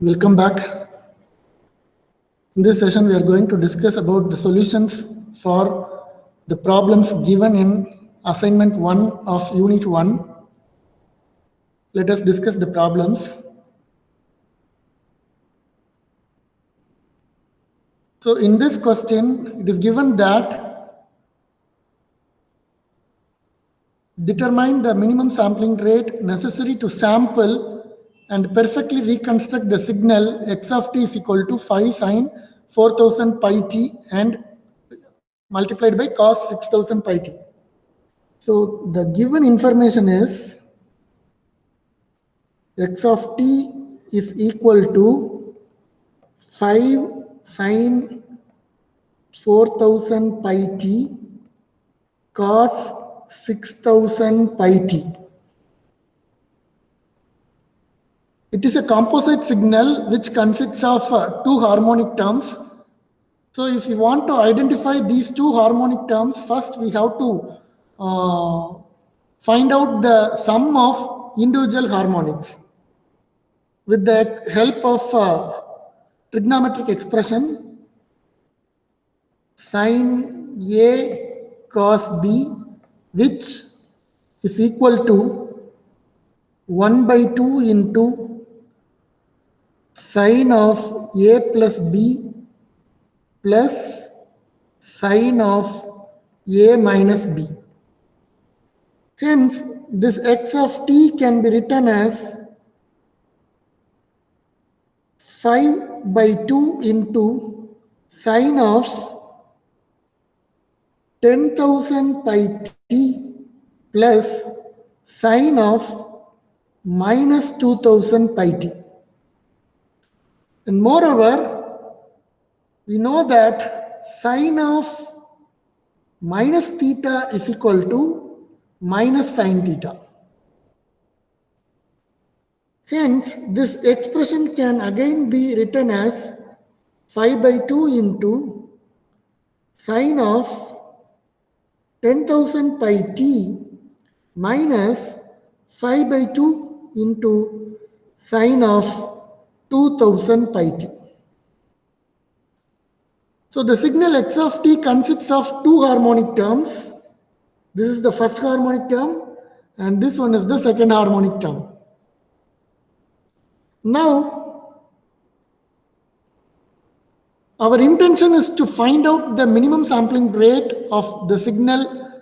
Welcome back. In this session, we are going to discuss about the solutions for the problems given in assignment 1 of unit 1. Let us discuss the problems. So in this question, it is given that determine the minimum sampling rate necessary to sample and perfectly reconstruct the signal x of t is equal to 5 sine 4000 pi t and multiplied by cos 6000 pi t. So the given information is x of t is equal to 5 sine 4000 pi t cos 6000 pi t. It is a composite signal which consists of two harmonic terms. So if you want to identify these two harmonic terms, first we have to find out the sum of individual harmonics. With the help of trigonometric expression, sine A cos B, which is equal to 1 by 2 into sine of A plus B plus sine of A minus B. Hence, this x of t can be written as 5 by 2 into sine of 10,000 pi t plus sine of minus 2,000 pi t. And moreover, we know that sine of minus theta is equal to minus sine theta. Hence, this expression can again be written as 5 by 2 into sine of 10,000 pi t minus 5 by 2 into sine of 2,000 pi t. So the signal x of t consists of two harmonic terms. This is the first harmonic term and this one is the second harmonic term. Now, our intention is to find out the minimum sampling rate of the signal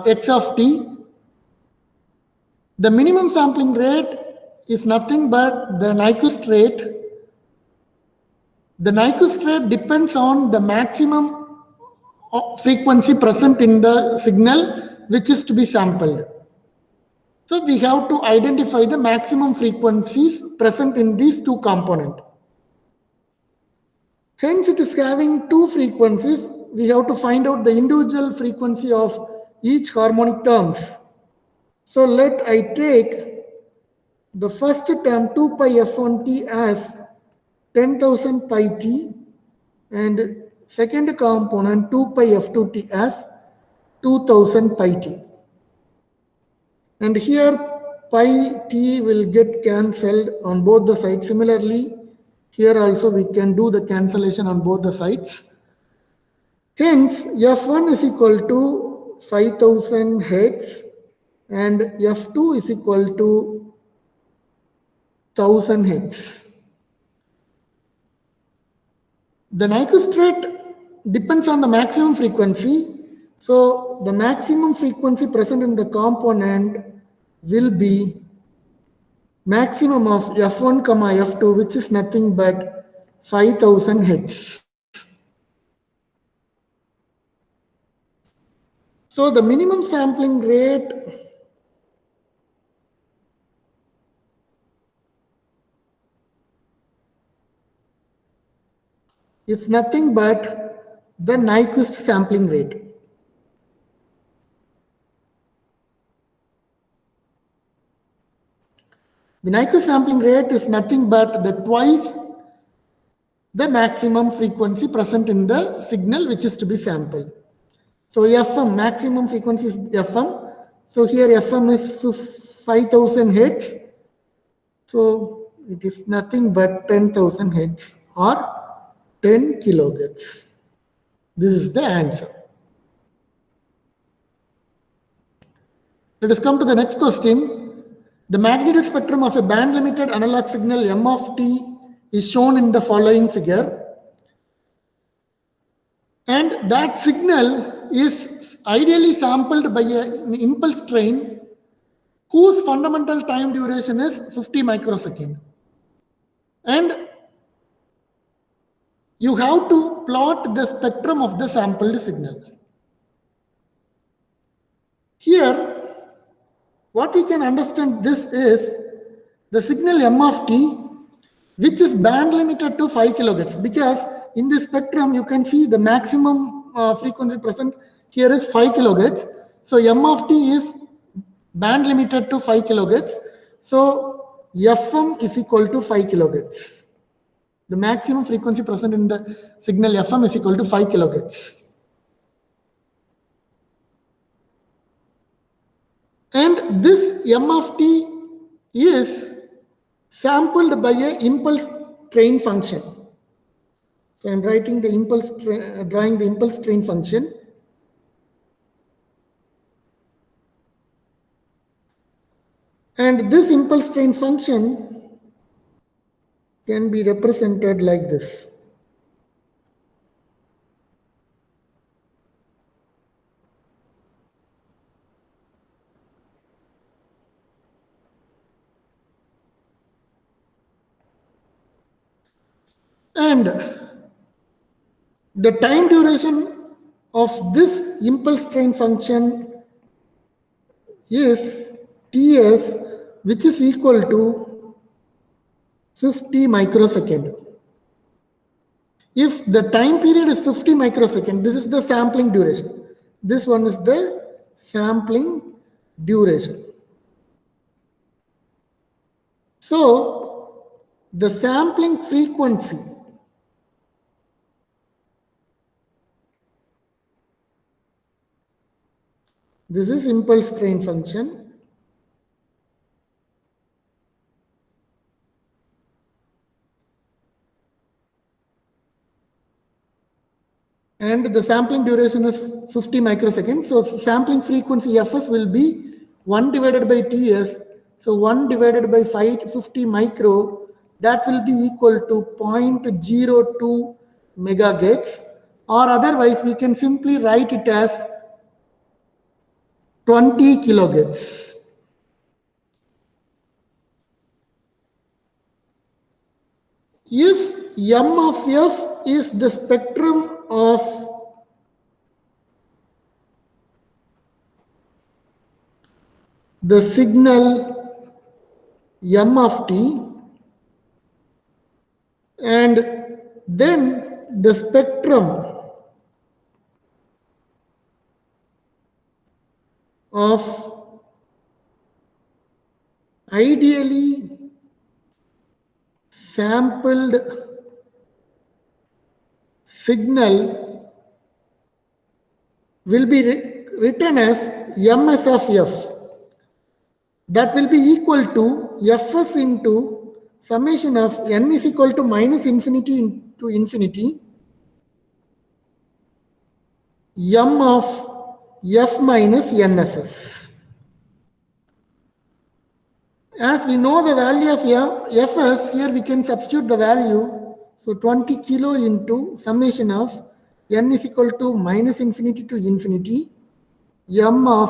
x of t. The minimum sampling rate is nothing but the Nyquist rate. The Nyquist rate depends on the maximum frequency present in the signal which is to be sampled. So we have to identify the maximum frequencies present in these two components. Hence, it is having two frequencies. We have to find out the individual frequency of each harmonic terms. So let I take the first term 2 pi f1t as 10,000 pi t and second component 2 pi f2t as 2,000 pi t. And here pi t will get cancelled on both the sides. Similarly, here also we can do the cancellation on both the sides. Hence, f1 is equal to 5,000 hertz and f2 is equal to 1,000 hertz. The Nyquist rate depends on the maximum frequency. So the maximum frequency present in the component will be maximum of f1, f2, which is nothing but 5,000 hertz. So the minimum sampling rate is nothing but the Nyquist sampling rate. The Nyquist sampling rate is nothing but the twice the maximum frequency present in the signal which is to be sampled. So FM, maximum frequency is FM. So here FM is 5,000 hertz. So it is nothing but 10,000 Hz or 10 kilohertz. This is the answer. Let us come to the next question. The magnitude spectrum of a band limited analog signal M of t is shown in the following figure. And that signal is ideally sampled by an impulse train whose fundamental time duration is 50 microsecond. And you have to plot the spectrum of the sampled signal. Here, what we can understand this is the signal M of t, which is band limited to 5 kilohertz, because in this spectrum you can see the maximum frequency present here is 5 kilohertz. So M of t is band limited to 5 kilohertz. So Fm is equal to 5 kilohertz. The maximum frequency present in the signal Fm is equal to 5 kilohertz. And this M of t is sampled by a impulse train function. So I'm writing the drawing the impulse train function. And this impulse train function can be represented like this. And the time duration of this impulse train function is Ts, which is equal to 50 microsecond. If the time period is 50 microsecond, this is the sampling duration. This one is the sampling duration. So the sampling frequency this is impulse train function. And the sampling duration is 50 microseconds. So sampling frequency Fs will be 1 divided by Ts. So 1 divided by 50 micro, that will be equal to 0.02 megahertz. Or otherwise, we can simply write it as 20 kilohertz. If M of F is the spectrum of the signal M of t, and then the spectrum of ideally sampled signal will be written as Ms of F. That will be equal to Fs into summation of n is equal to minus infinity into infinity M of F minus NFS. As we know the value of Fs, here we can substitute the value. So 20 kilo into summation of n is equal to minus infinity to infinity M of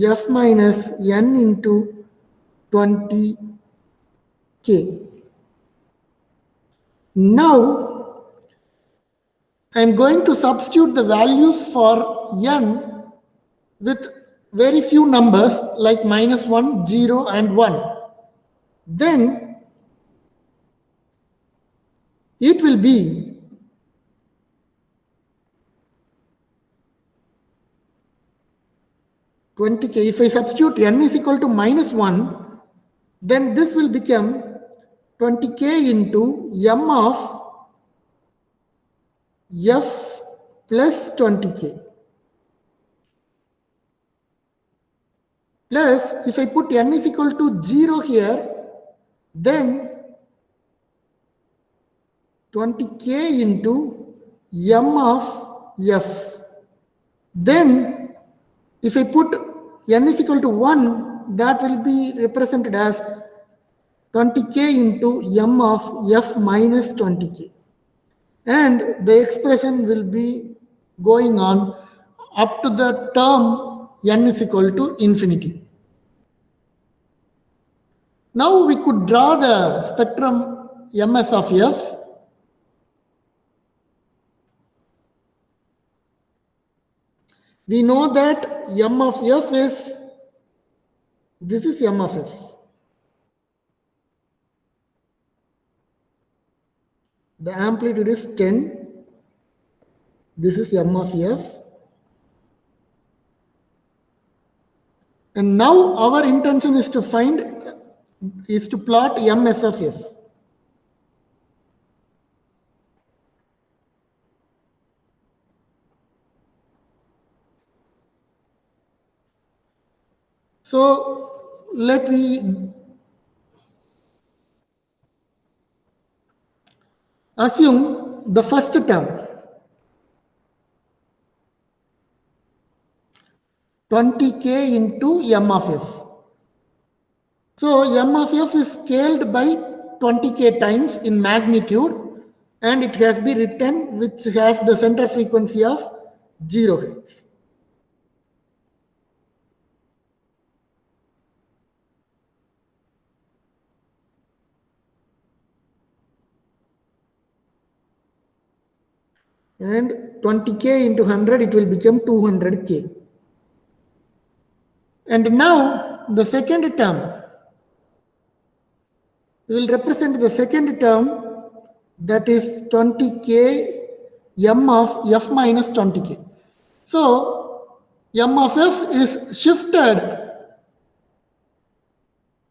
F minus n into 20 k. Now I am going to substitute the values for n with very few numbers like -1, 0 and 1. Then it will be 20k. If I substitute n is equal to -1, then this will become 20k into M of F plus 20k. Plus, if I put n is equal to 0 here, then 20k into m of f. Then if I put n is equal to 1, that will be represented as 20k into m of f minus 20k. And the expression will be going on up to the term n is equal to infinity. Now we could draw the spectrum ms of f. We know that m of f is, this is m of f. The amplitude is 10. This is m of f. And now our intention is to plot ms of f. So let me assume the first term, 20k into m of f. So m of f is scaled by 20k times in magnitude, and it has been written which has the center frequency of 0 Hz. And 20k into 100, it will become 200k. And now the second term, we will represent the second term, that is 20k m of f minus 20k. So m of f is shifted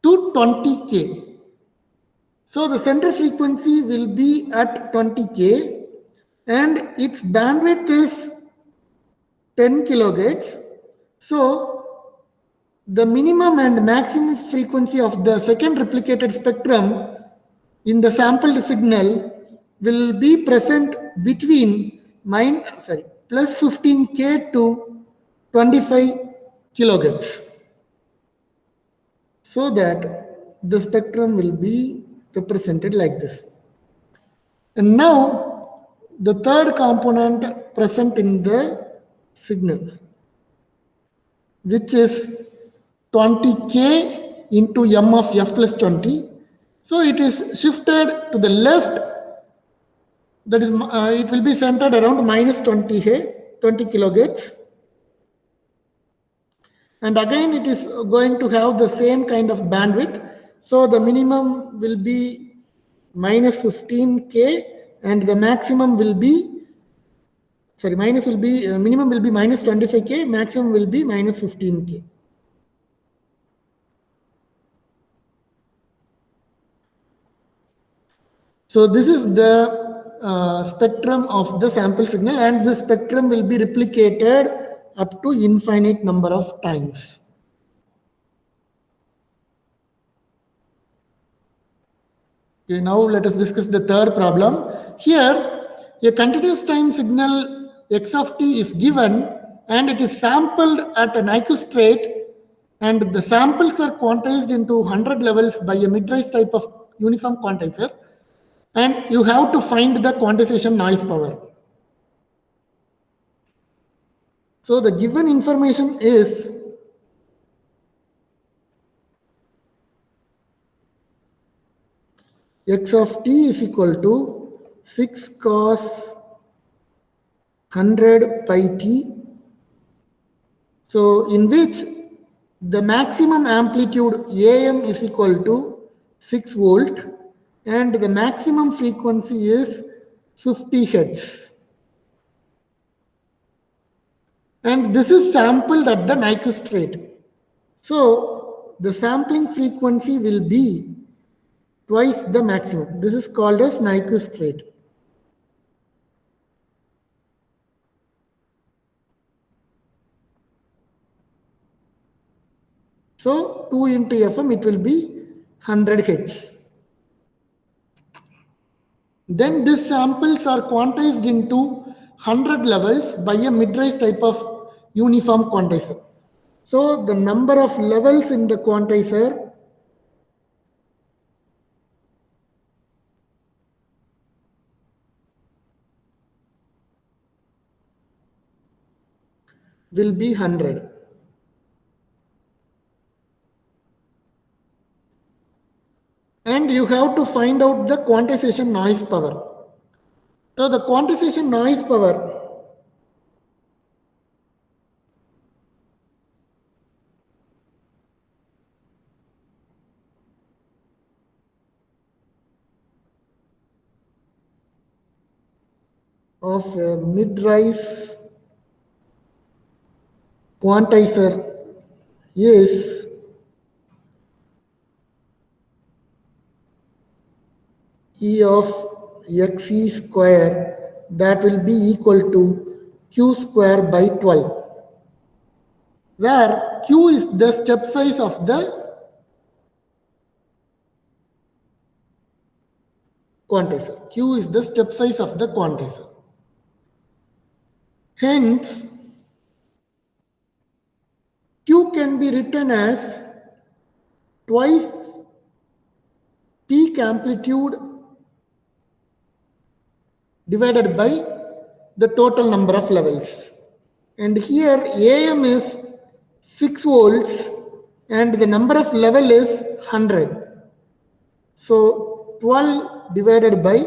to 20k. So the center frequency will be at 20k and its bandwidth is 10 kilohertz. So the minimum and maximum frequency of the second replicated spectrum in the sampled signal will be present between plus 15k to 25 kilohertz, so that the spectrum will be represented like this. And now the third component present in the signal, which is 20k into m of f plus 20. So it is shifted to the left, that is it will be centered around minus 20 kilohertz. And again it is going to have the same kind of bandwidth. So the minimum will be minus 15k and the maximum will be, minimum will be minus 25k, maximum will be minus 15k. So this is the spectrum of the sample signal, and the spectrum will be replicated up to infinite number of times. Okay, now let us discuss the third problem. Here, a continuous time signal x of t is given and it is sampled at an Nyquist rate, and the samples are quantized into 100 levels by a mid-rise type of uniform quantizer, and you have to find the quantization noise power. So the given information is x of t is equal to 6 cos 100 pi t. So in which the maximum amplitude AM is equal to 6 volt and the maximum frequency is 50 hertz. And this is sampled at the Nyquist rate. So the sampling frequency will be twice the maximum. This is called as Nyquist rate. So 2 into FM, it will be 100 hertz. Then these samples are quantized into 100 levels by a mid-rise type of uniform quantizer. So the number of levels in the quantizer will be 100. And you have to find out the quantization noise power. So the quantization noise power of a mid-rise quantizer is E of xe square, that will be equal to q square by 12, where q is the step size of the quantizer. Q is the step size of the quantizer. Hence, Q can be written as twice peak amplitude divided by the total number of levels. And here AM is 6 volts and the number of level is 100. So 12 divided by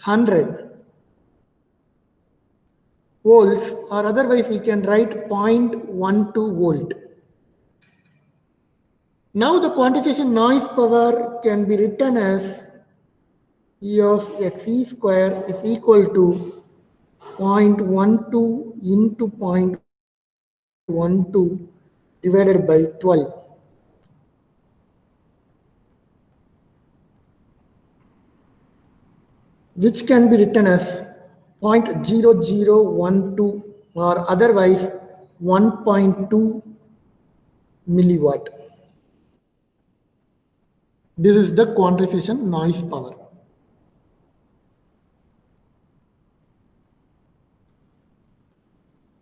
100 volts, or otherwise we can write 0.12 volt. Now the quantization noise power can be written as E of xe square is equal to 0.12 into 0.12 divided by 12. Which can be written as 0.0012 or otherwise 1.2 milliwatt. This is the quantization noise power.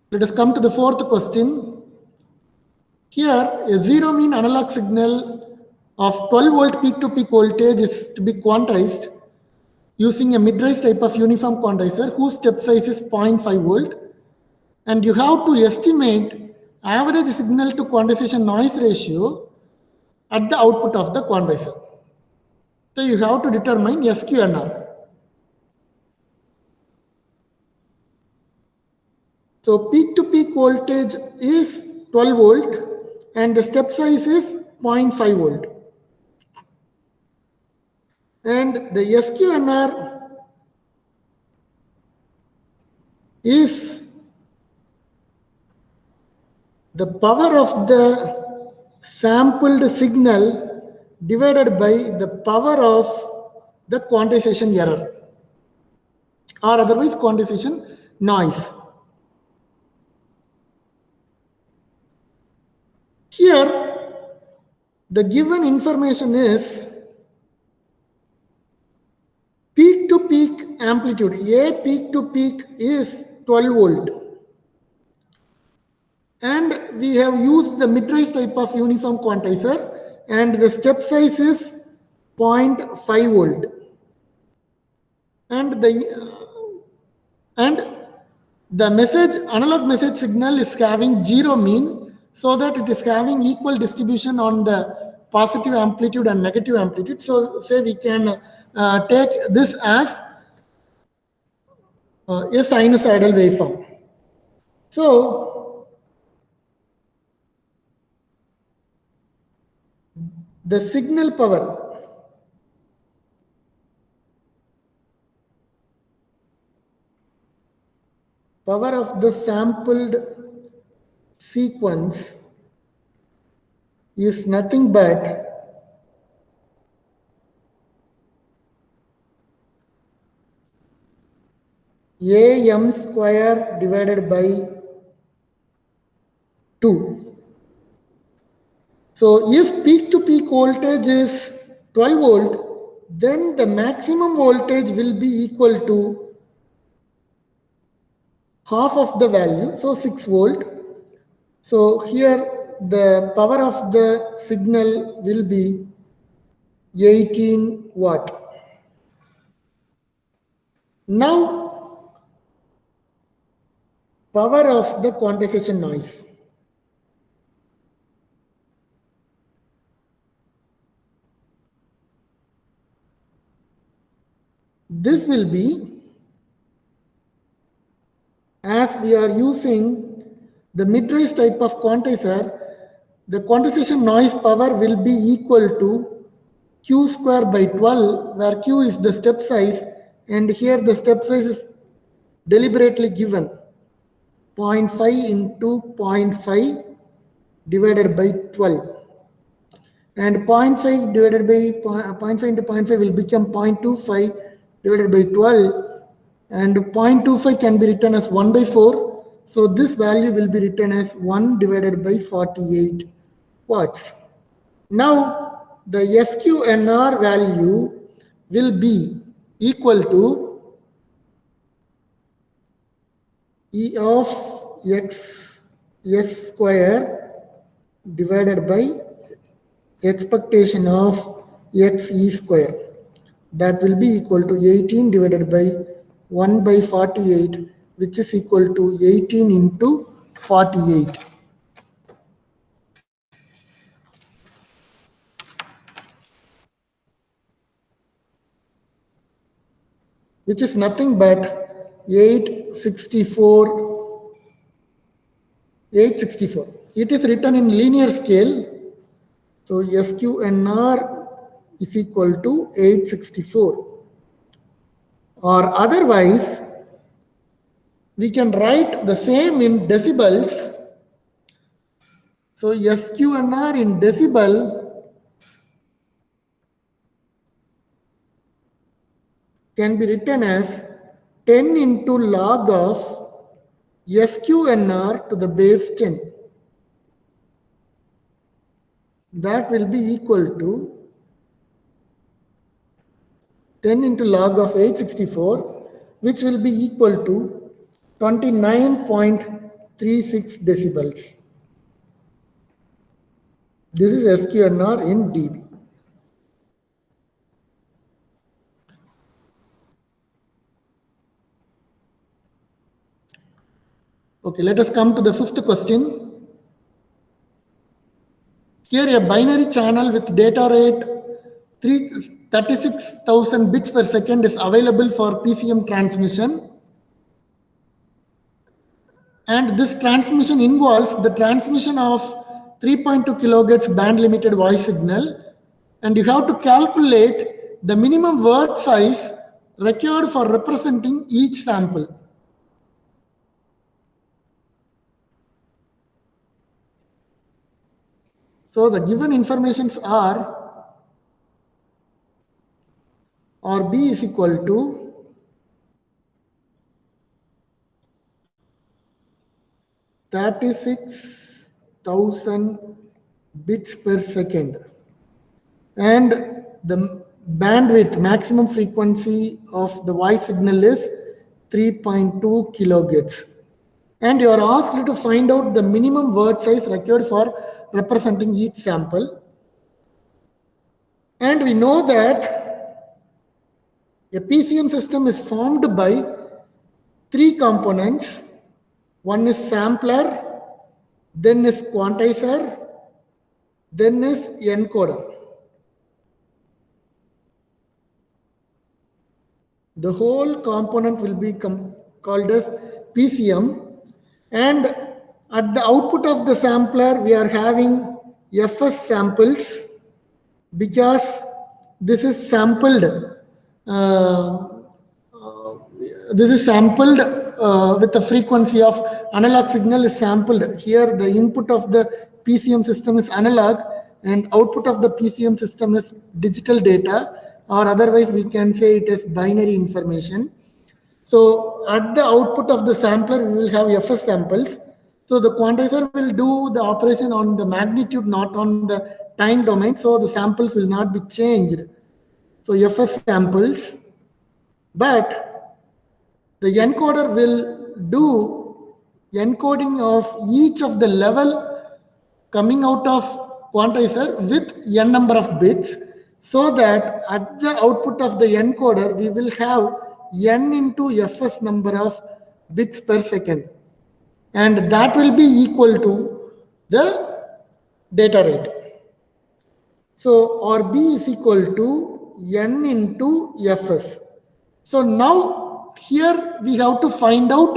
Let us come to the fourth question. Here, a zero mean analog signal of 12 volt peak to peak voltage is to be quantized using a mid-rise type of uniform quantizer whose step size is 0.5 volt, and you have to estimate average signal to quantization noise ratio at the output of the quantizer. So you have to determine SQNR. So peak to peak voltage is 12 volt and the step size is 0.5 volt. And the SQNR is the power of the sampled signal divided by the power of the quantization error, or otherwise quantization noise. Here, the given information is peak to peak amplitude. A peak to peak is 12 volt. And we have used the mid-rise type of uniform quantizer and the step size is 0.5 volt. And the message, analog message signal is having zero mean, so that it is having equal distribution on the positive amplitude and negative amplitude. So say we can take this as a sinusoidal waveform. So the signal power of the sampled sequence is nothing but AM square divided by 2. So if peak to peak voltage is 12 volt, then the maximum voltage will be equal to half of the value, so 6 volt. So here the power of the signal will be 18 watt. Now, power of the quantization noise. This will be, as we are using the mid-range type of quantizer, the quantization noise power will be equal to Q square by 12, where Q is the step size, and here the step size is deliberately given 0.5 into 0.5 divided by 12. And 0.5 divided by 0.5 into 0.5 will become 0.25 divided by 12, and 0.25 can be written as 1 by 4. So this value will be written as 1 divided by 48 watts. Now the SQNR value will be equal to E of x s square divided by expectation of xe square. That will be equal to 18 divided by 1 by 48, which is equal to 18 into 48. Which is nothing but 864. It is written in linear scale. So SQNR is equal to 864. Or otherwise, we can write the same in decibels. So SQNR in decibel can be written as 10 into log of SQNR to the base 10. That will be equal to 10 into log of 864, which will be equal to 29.36 decibels. This is SQNR in dB. Okay, let us come to the fifth question. Here a binary channel with data rate 36,000 bits per second is available for PCM transmission. And this transmission involves the transmission of 3.2 kilohertz band limited voice signal. And you have to calculate the minimum word size required for representing each sample. So the given informations are B is equal to 36,000 bits per second, and the bandwidth maximum frequency of the voice signal is 3.2 kilohertz, and you are asked to find out the minimum word size required for representing each sample. And we know that a PCM system is formed by 3 components. One is sampler, then is quantizer, then is encoder. The whole component will be called as PCM, and at the output of the sampler we are having FS samples, because this is sampled with the frequency of analog signal is sampled. Here the input of the PCM system is analog and output of the PCM system is digital data, or otherwise we can say it is binary information. So at the output of the sampler we will have FS samples. So the quantizer will do the operation on the magnitude, not on the time domain, so the samples will not be changed. so FS samples, but the encoder will do encoding of each of the level coming out of quantizer with n number of bits, so that at the output of the encoder we will have n into fs number of bits per second, and that will be equal to the data rate. So RB is equal to n into fs. So now here we have to find out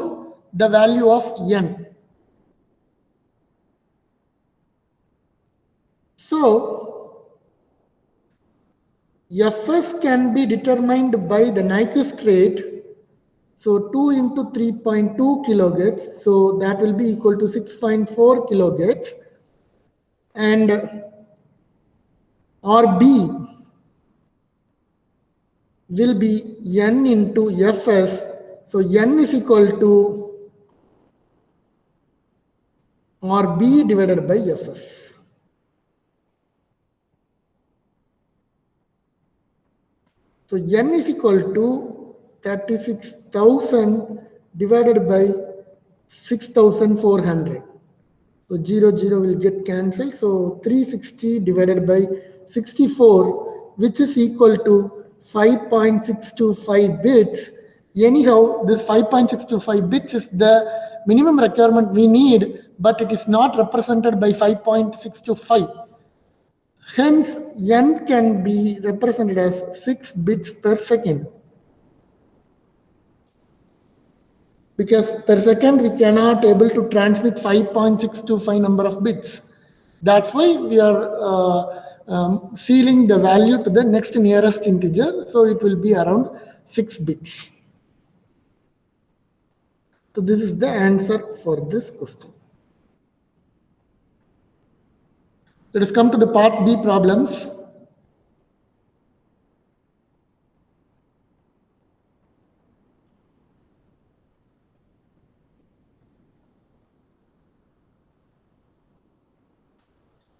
the value of n. So fs can be determined by the Nyquist rate. So 2 into 3.2 kilohertz, so that will be equal to 6.4 kilohertz, and RB will be n into fs. So n is equal to RB divided by fs. So n is equal to 36,000 divided by 6,400. So 0, 0 will get cancelled. So 360 divided by 64, which is equal to 5.625 bits. Anyhow, this 5.625 bits is the minimum requirement we need, but it is not represented by 5.625. Hence, n can be represented as 6 bits per second. Because per second we cannot able to transmit 5.625 number of bits. That's why we are sealing the value to the next nearest integer. So it will be around 6 bits. So this is the answer for this question. Let us come to the part B problems.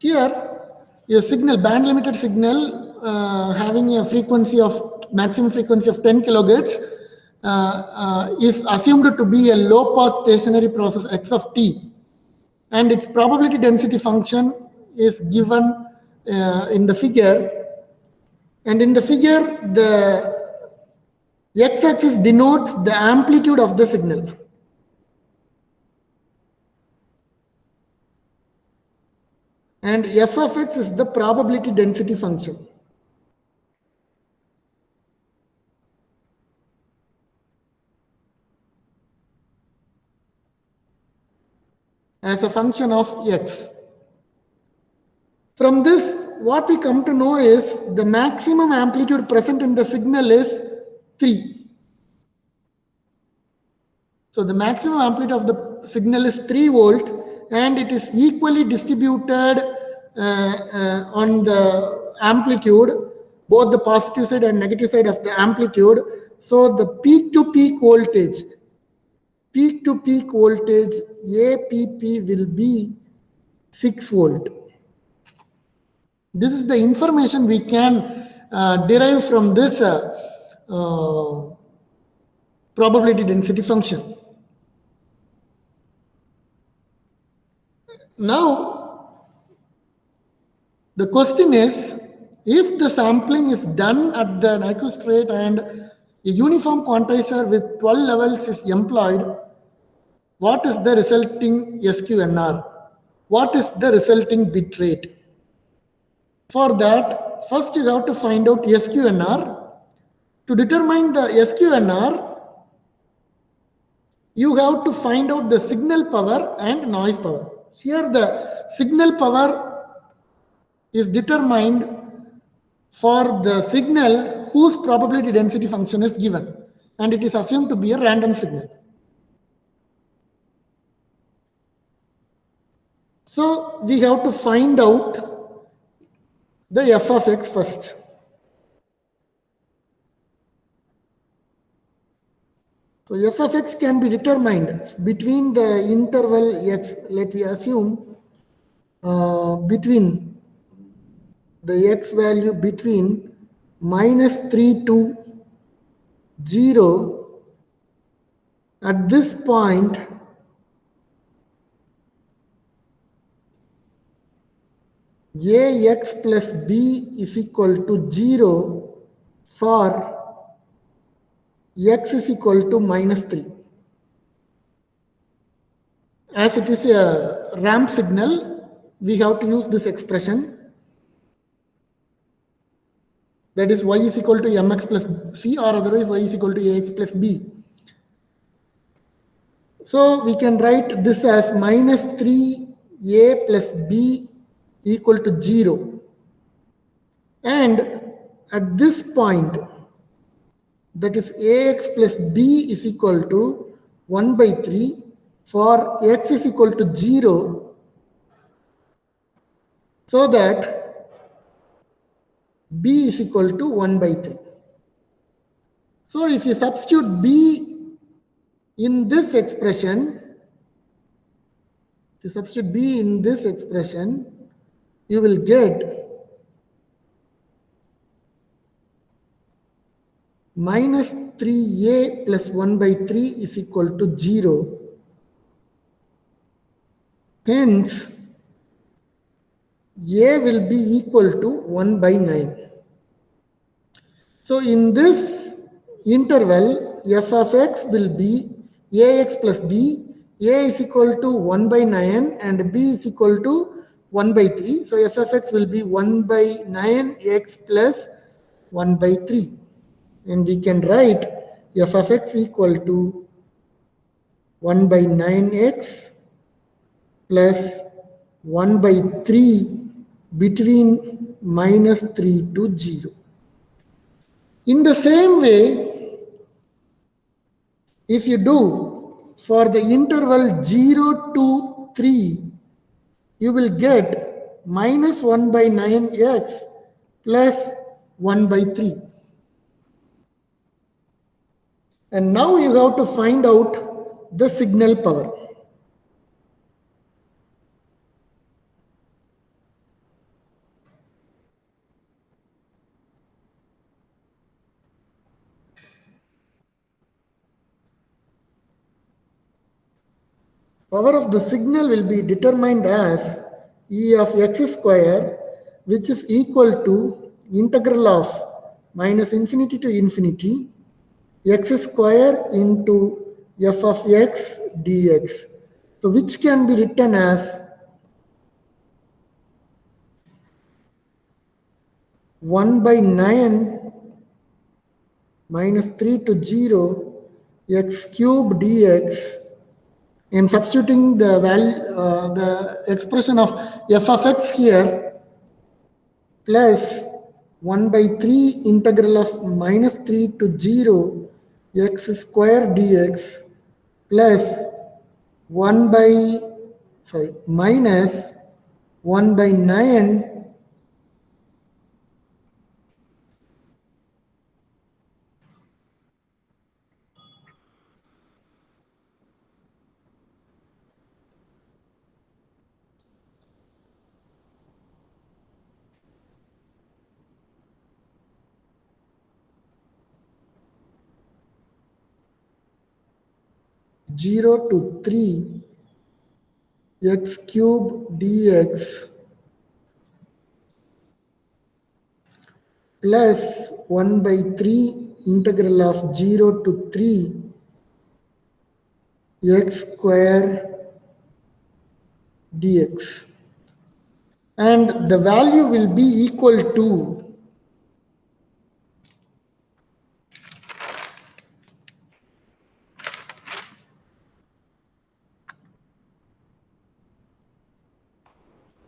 Here, a signal, band limited signal having a frequency of maximum frequency of 10 kilohertz is assumed to be a low pass stationary process x of t, and its probability density function is given in the figure. And in the figure, the x-axis denotes the amplitude of the signal. And f of x is the probability density function. As a function of x. From this, what we come to know is the maximum amplitude present in the signal is 3. So the maximum amplitude of the signal is 3 volt, and it is equally distributed on the amplitude, both the positive side and negative side of the amplitude. So the peak to peak voltage APP will be 6 volt. This is the information we can derive from this probability density function. Now, the question is, if the sampling is done at the Nyquist rate and a uniform quantizer with 12 levels is employed, what is the resulting SQNR? What is the resulting bit rate? For that, first you have to find out SQNR. To determine the SQNR, you have to find out the signal power and noise power. Here the signal power is determined for the signal whose probability density function is given, and it is assumed to be a random signal. So we have to find out the f of x first. So f of x can be determined between the interval x, let me assume between the x value between minus 3 to 0. At this point, ax plus b is equal to 0 for x is equal to minus 3. As it is a ramp signal, we have to use this expression. That is y is equal to mx plus c, or otherwise y is equal to ax plus b. So we can write this as minus 3a plus b equal to 0. And at this point, that is ax plus b is equal to 1 by 3 for x is equal to 0, so that b is equal to 1 by 3. So if you substitute b in this expression, you will get minus 3a plus 1 by 3 is equal to 0. Hence, a will be equal to 1 by 9. So in this interval, f of x will be ax plus b. A is equal to 1 by 9 and b is equal to 1 by 3. So f of x will be 1 by 9 x plus 1 by 3. And we can write f of x equal to 1 by 9x plus 1 by 3 between minus 3 to 0. In the same way, if you do for the interval 0 to 3, you will get minus 1 by 9x plus 1 by 3. And now you have to find out the signal power. Power of the signal will be determined as E of x square, which is equal to integral of minus infinity to infinity x square into f of x dx. So which can be written as 1 by 9 minus 3 to 0 x cube dx. And substituting the value, the expression of f of x here, plus 1 by 3 integral of minus 3 to 0 x square dx plus 1 by, minus 1 by 9 0 to 3 x cube dx plus 1 by 3 integral of 0 to 3 x square dx. And the value will be equal to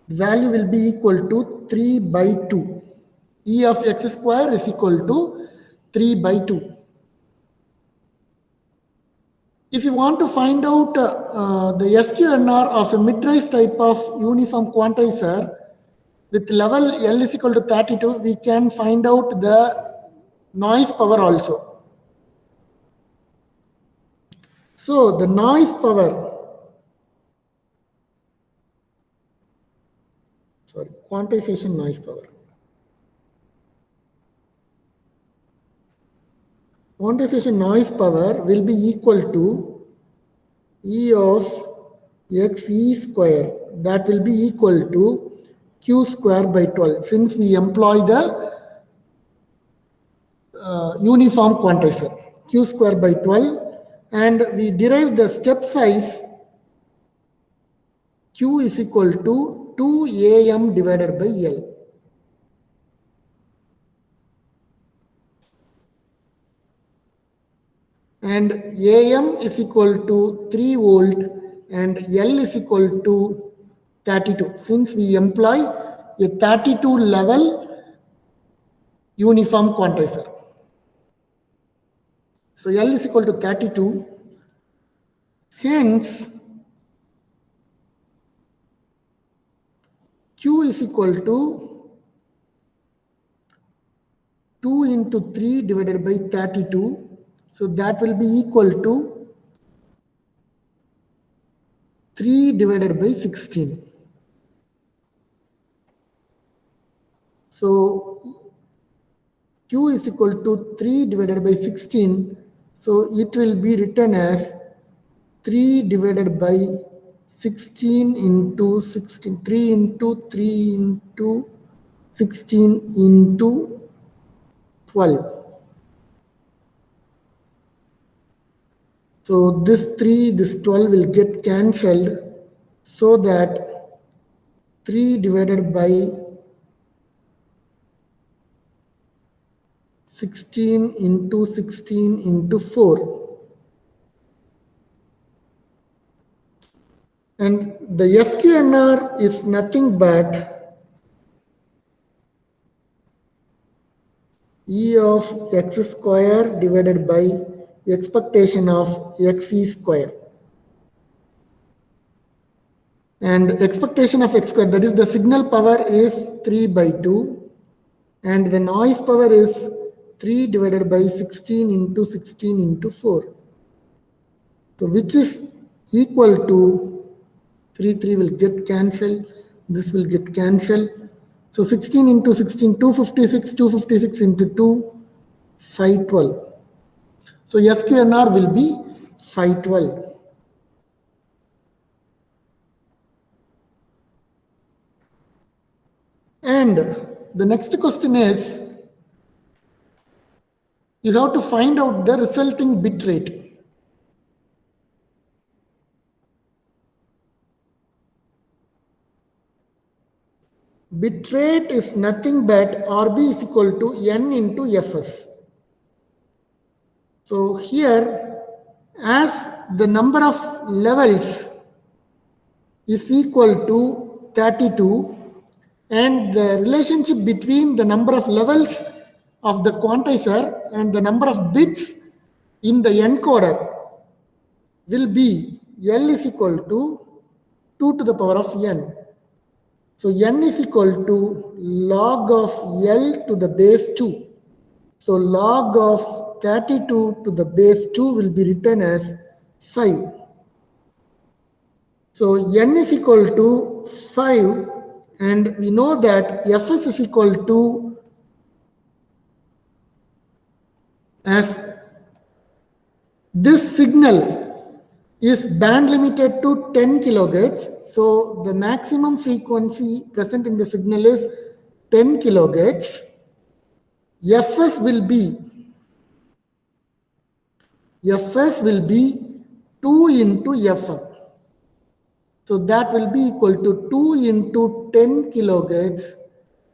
value will be equal to 3 by 2. E of x square is equal to 3 by 2. If you want to find out the SQNR of a mid-rise type of uniform quantizer with level L is equal to 32, we can find out the noise power also. So the noise power, quantization noise power. quantization noise power will be equal to E of xe square. That will be equal to q square by 12, since we employ the uniform quantizer, q square by 12, and we derive the step size q is equal to 2am divided by L. And AM is equal to 3 volt and L is equal to 32, since we employ a 32 level uniform quantizer. So L is equal to 32. Hence, Q is equal to 2 into 3 divided by 32. So that will be equal to 3 divided by 16. So Q is equal to 3 divided by 16. So it will be written as 3 divided by 16 into 16. 3 into 3 into 16 into 12. So this 3, this 12 will get cancelled, so that 3 divided by 16 into 16 into 4. And the SQNR is nothing but E of x square divided by expectation of xe square. And expectation of x square, that is the signal power, is 3 by 2. And the noise power is 3 divided by 16 into 16 into 4. So which is equal to 3 will get cancelled. This will get cancelled. So 16 into 16, 256, 256 into 2, 512. So SQNR will be 512. And the next question is, you have to find out the resulting bit rate. Bit rate is nothing but RB is equal to N into Fs. So here, as the number of levels is equal to 32, and the relationship between the number of levels of the quantizer and the number of bits in the encoder will be L is equal to 2 to the power of N. So N is equal to log of L to the base 2. So log of 32 to the base 2 will be written as 5. So N is equal to 5, and we know that Fs is equal to, as this signal is band limited to 10 kilohertz. So the maximum frequency present in the signal is 10 kilohertz. Fs will be 2 into Fm. So that will be equal to 2 into 10 kilohertz.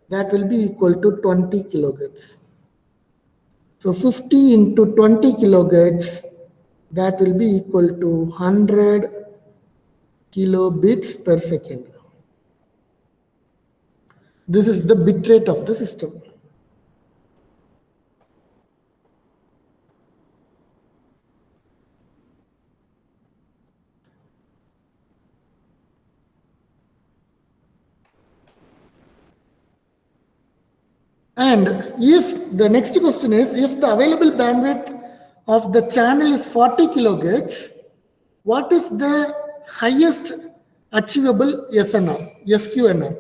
That will be equal to 20 kilohertz. So 50 into 20 kilohertz, that will be equal to 100 kilobits per second. This is the bit rate of the system. And if the next question is, if the available bandwidth of the channel is 40 kilohertz, what is the highest achievable SQNR?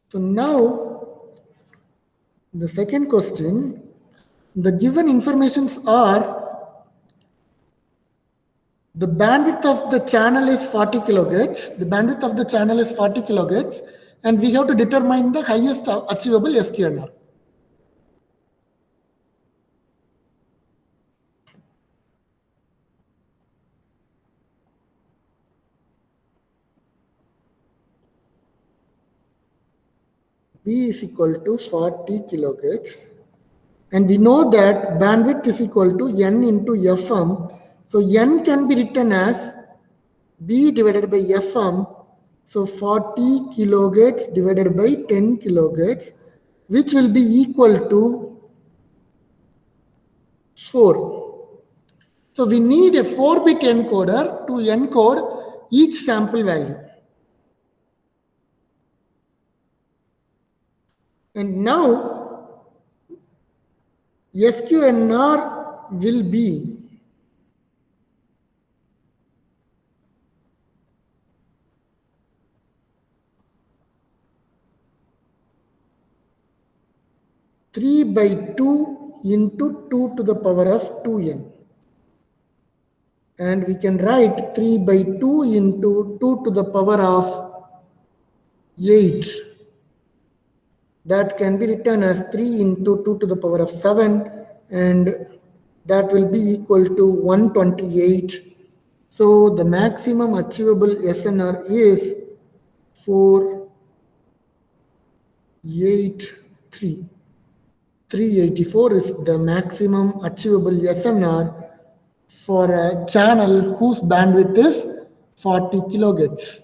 So now the second question, the given informations are the bandwidth of the channel is 40 kilohertz. The bandwidth of the channel is 40 kilohertz, and we have to determine the highest achievable SQNR. B is equal to 40 kilohertz, and we know that bandwidth is equal to N into Fm. So N can be written as B divided by Fm. So 40 kilohertz divided by 10 kilohertz, which will be equal to 4. So we need a 4-bit encoder to encode each sample value. And now SQNR will be 3 by 2 into 2 to the power of 2n. And we can write 3 by 2 into 2 to the power of 8. That can be written as 3 into 2 to the power of 7, and that will be equal to 128. So the maximum achievable SNR is 483. 384 is the maximum achievable SNR for a channel whose bandwidth is 40 kilohertz.